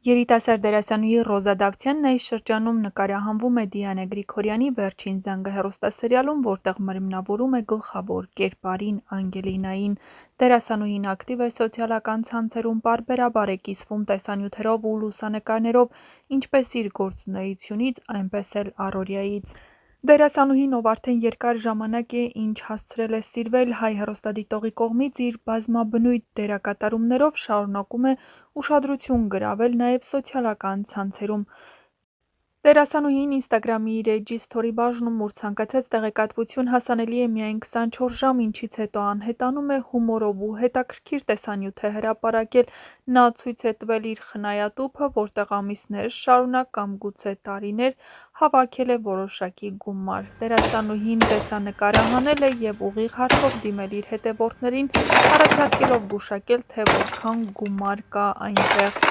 Երիտասարդ դերասանուհի Ռոզա Դավթյանն այս շրջանում նկարահանվում է Դիանա Գրիգորյանի «Վերջին զանգը» հեռուստասերիալում, որտեղ մրմնավորում է գլխավոր կերպարին՝ Անգելինային։ Դերասանուհին ակտիվ է սոցիալական ցանցերում, պարբերաբար է կիսվում տեսանյութերով ու լուսանկարներով ինչպես իր գործունեությունից, այնպես էլ առօրյայից։ Դերասանուհին, ով արդեն երկար ժամանակ է ինչ հասցրել է սիրվել հայ հեռուստադիտողի կողմից իր բազմաբնույթ դերակատարումներով, շարունակում է ուշադրություն գրավել նաև սոցիալական ցանցերում։ Դերասանուհին Ինստագրամի իր էջի սթորի բաժնում, ուր ցանկացած տեղեկատվություն հասանելի է միայն 24 ժամ, ինչից հետո անհետանում է հումորով ու հետաքրքիր տեսանյութ է հրապարակել։ Նա ցույց է տվել իր խնայատուփը, որտեղ ամիսներ շարունակ կամ գուցե տարիներ հավաքել է որոշակի գումար։ Դերասանուհին տեսանկարահանել է և ուղիղ հարցով դիմել իր հետևորդներին, առաջարկելով գուշակել, թե որքան գումար կա այնտեղ։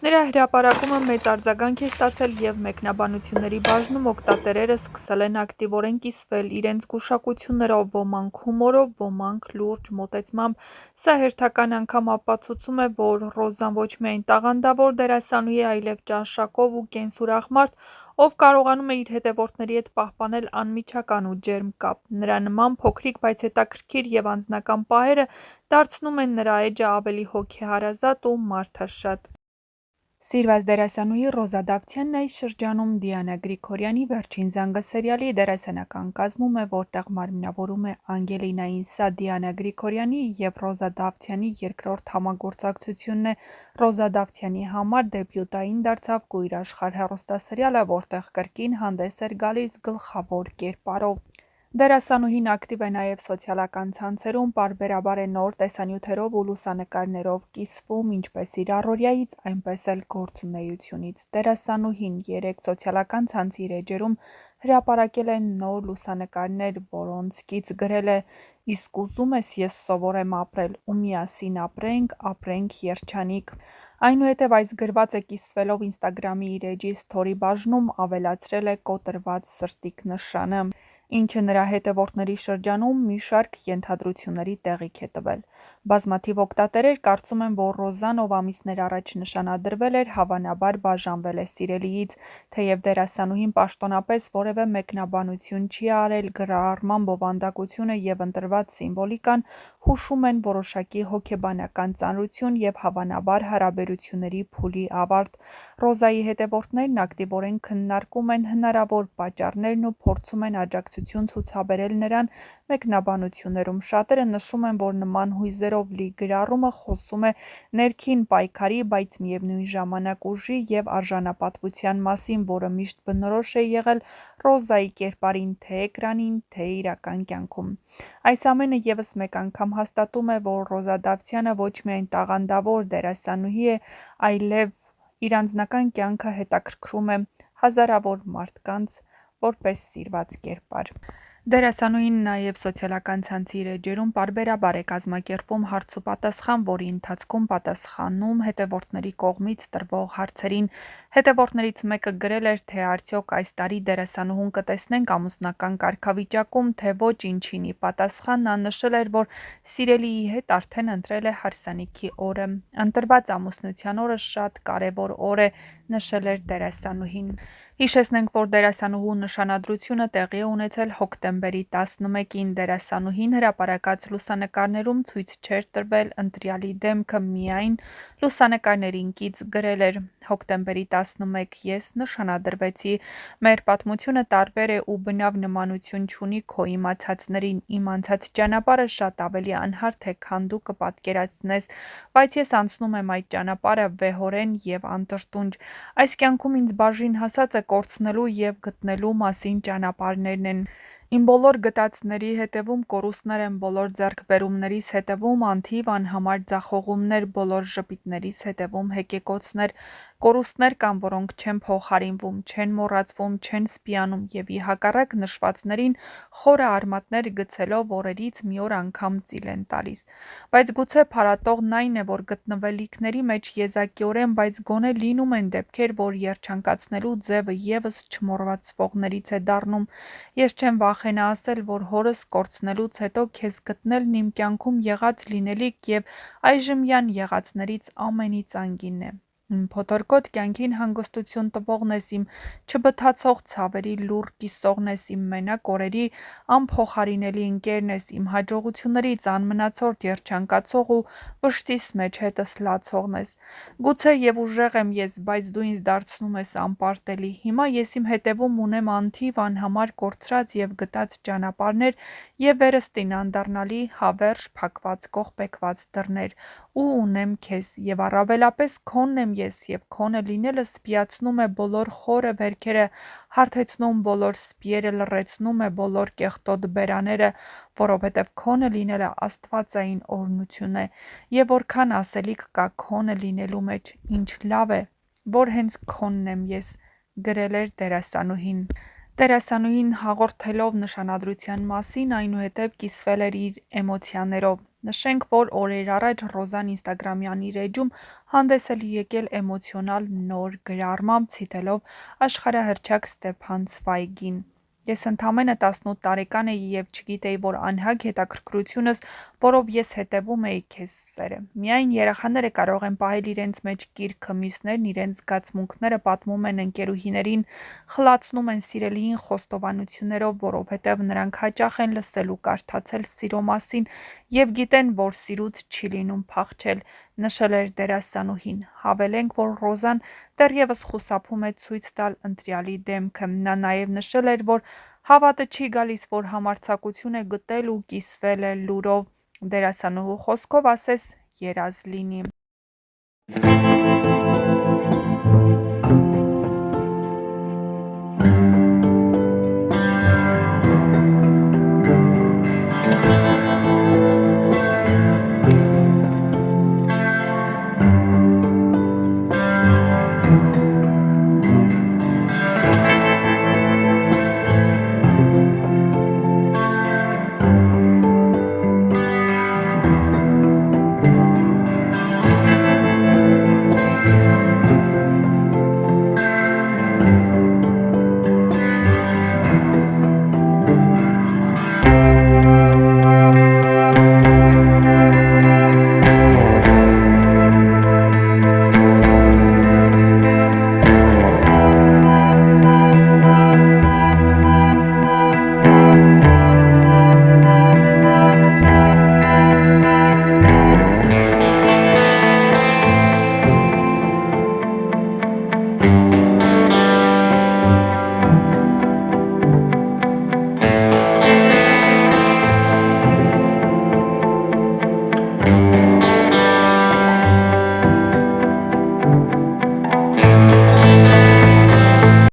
Նրա հրապարակումը մեծ արձագանք է ստացել և մեկնաբանությունների բաժնում օգտատերերը սկսել են ակտիվորեն կիսվել իրենց գուշակություններով, ոմանք հումորով, ոմանք լուրջ մոտեցմամբ։ Սա հերթական անգամ ապացուցում է, որ Ռոզան ոչ միայն տաղանդավոր դերասանուհի է, այլև ճաշակով ու կենսուրախ մարդ, ով կարողանում է իր հետևորդների հետ պահպանել անմիջական ու ջերմ կապ։ Նրա նման փոքրիկ, բայց հետաքրքիր և անձնական պահերը դարձնում են նրա էջը ավելի հոգեհարազատ ու մարդաշատ։ Սիրված դերասանուհի Ռոզա Դավթյանն այս շրջանում Դիանա Գրիգորյանի «Վերջին զանգը» սերիալի դերասանական կազմում է, որտեղ մարմնավորում է Անգելինային։ Սա Դիանա Գրիգորյանի և Ռոզա Դավթյանի երկրորդ համագործակցությունն է։ Ռոզա Դավթյանի համար դեբյուտային դարձավ «Կույր աշխարհ» հեռուստասերիալը, որտեղ կրկին հանդես էր գալիս գլխավոր կերպարով։ Դերասանուհին ակտիվ է նաև սոցիալական ցանցերում, պարբերաբար է նոր տեսանյութերով ու լուսանկարներով կիսվում ինչպես իր առօրյայից, այնպես էլ գործունեությունից։ Դերասանուհին երեք սոցիալական ցանցի իր էջերում հրապարակել է նոր լուսանկարներ, որոնցքից գրել է «Իսկ ուզում ես ես սովորեմ ապրել ու միասին ապրենք, ապրենք երջանիկ»։ Այնուհետև այս գրվածը կիսվելով Ինստագրամի իր էջի սթորի բաժնում ավելացրել է կոտրված սրտիկ նշանը, ինչը նրա հետևորդների շրջանում մի շարք ենթադրությունների տեղիք է տվել։ Բազմաթիվ օգտատերեր կարծում են, որ Ռոզան, ով ամիսներ առաջ նշանադրվել էր, հավանաբար բաժանվել է սիրելիից։ Թեև դերասանուհին պաշտոնապես որևէ մեկնաբանություն չի արել, գրառման բովանդակությունը և ընտրված սիմվոլիկան հուշում են որոշակի հոգեբանական ծանրություն և հավանաբար հարաբերությունների փուլի ավարտ։ Ռոզայի հետևորդներն ակտիվորեն քննարկում են հնարավոր պատճառներն ու փորձում են աջակցություն ցուցաբերել նրան մեկնաբանություններում։ Շատերը նշում են, որ նման հույզերով լի գրառումը խոսում է ներքին պայքարի, բայց միևնույն ժամանակ ուժի և արժանապատվության մասին, որը միշտ բնորոշ է եղել Ռոզայի կերպարին թե էկրանին, թե իրական կյանքում։ Այս ամենը ևս մեկ անգամ հաստատում է, որ Ռոզա Դավթյանը ոչ միայն տաղանդավոր դերասանուհի է, այլև իր անձնական կյանքը հետաքրքրում է հազարավոր մարդկանց որպես սիրված կերպար։ Դերասանուհին նաև սոցիալական ցանցի իր էջերում պարբերաբար է կազմակերպում հարցուպատասխան, որի ընթացքում պատասխանում հետևորդների կողմից տրվող հարցերին։ Հետևորդներից մեկը գրել էր, թե արդյոք այս տարի դերասանուհուն կտեսնենք ամուսնական կարգավիճակում, թե ոչ, ինչին ի պատասխան նա նշել էր, որ սիրելիի հետ արդեն ընտրել է հարսանիքի օրը։ Ընտրված ամուսնության օրը շատ կարևոր օր է, նշել էր դերասանուհին։ Հիշեցնենք, որ դերասանուհու նշանադրությունը տեղի է ունեցել հոկտեմբերի 11-ին։ Դերասանուհին հրապարակած լուսանկարներում ցույց չէր տրվել ընտրյալի դեմքը, միայն լուսանկարներին կից գրել էր. «Հոկտեմբերի 11 ես նշանադրվեցի։ Մեր պատմությունը տարբեր է ու բնավ նմանություն չունի քո իմացածներին։ Իմ անցած ճանապարհը շատ ավելի անհարթ է, քան դու կպատկերացնես, բայց ես անցնում եմ այդ ճանապարհը վեհորեն և անտրտունջ։ Այս կյանքում ինձ բաժին հասածը կորցնելու և գտնելու մասին ճանապարհներն են։ Իմ բոլոր գտածների հետևում կորուստներ են, բոլոր ձեռքբերումներիս հետևում անթիվ անհամար ձախողումներ, բոլոր ժպիտներիս հետևում հեկեկոցներ։ Կորուստներ կան, որոնք չեն փոխարինվում, չեն մոռացվում, չեն սպիանում, և ի հակառակ նշվածներին խորը արմատներ գցելով օրերից մի օր անգամ ծիլ են տալիս։ Բայց գուցե փարատողն այն է, որ գտնվելիքների մեջ եզակիորեն, բայց գոնե լինում են դեպքեր, որ երջանկացնելու ձևը ևս չմոռացվողներից է դառնում։ Ես չեմ վախենա ասել, որ հորս կորցնելուց հետո քեզ գտնելն իմ կյանքում եղած լինելիք և այժմյան եղածներից ամենից անգինն է։ Փոթորկոտ կյանքին հանգստություն տվողն ես իմ, չբթացող ցավերի լուռ կիսողն ես իմ, մենակ օրերի անփոխարինելի ընկերն ես իմ, հաջողություններից անմնացորդ երջանկացող ու վշտիս մեջ հետս լացողն ես։ Գուցե և ուժեղ եմ ես, բայց դու ինձ դարձնում ես անպարտելի։ Հիմա ես իմ հետևում ունեմ անթիվ անհամար կորցրած և գտած ճանապարհներ և վերստին անդառնալի հավերժ փակված կողպեքված դռներ, ու ունեմ քեզ, և առավելապես քոնն եմ ես, և քոնը լինելը սպիացնում է բոլոր խորը վերքերը, հարթեցնում բոլոր սպիերը, լռեցնում է բոլոր կեղտոտ բերաները, որովհետև քոնը լինելը աստվածային օրհնություն է, և որքան ասելիք կա քոնը լինելու մեջ, ինչ լավ է, որ հենց քոնն եմ ես», գրել էր դերասանուհին։ Դերասանուհին հաղորդելով նշանադրության մասին, այնուհետև կիսվել էր իր էմոցիաներով։ Նշենք, որ օրեր առաջ Ռոզան ինստագրամյան իր էջում հանդես էր եկել էմոցիոնալ նոր գրառմամբ, ցիտելով աշխարհահռչակ Ստեփան Ցվայգին։ «Ես ընդամենը 18 տարեկան էի և չգիտեի, որ անհագ հետաքրքրությունս, որով ես հետևում էի, քեզ սեր է։ Միայն երեխաները կարող են պահել իրենց մեջ կիրքը, մյուսներն իրենց զգացմունքները պատմում են ընկերուհիներին, խլացնում են սիրելիին խոստովանություններով, որովհետև նրանք հաճախ են լսել ու կարդացել սիրո մասին և գիտեն, որ սիրուց չի լինում փախչել», նշել էր դերասանուհին։ Հավելենք, որ Ռոզան դեռևս խուսափում է ցույց տալ ընտրյալի դեմքը։ Նա նաև նշել էր, որ հավատը չի գալիս, որ համարձակություն է գտել ու կիսվել է լուրով։ Դերասանուհու խոսքով ասես երազ լինի։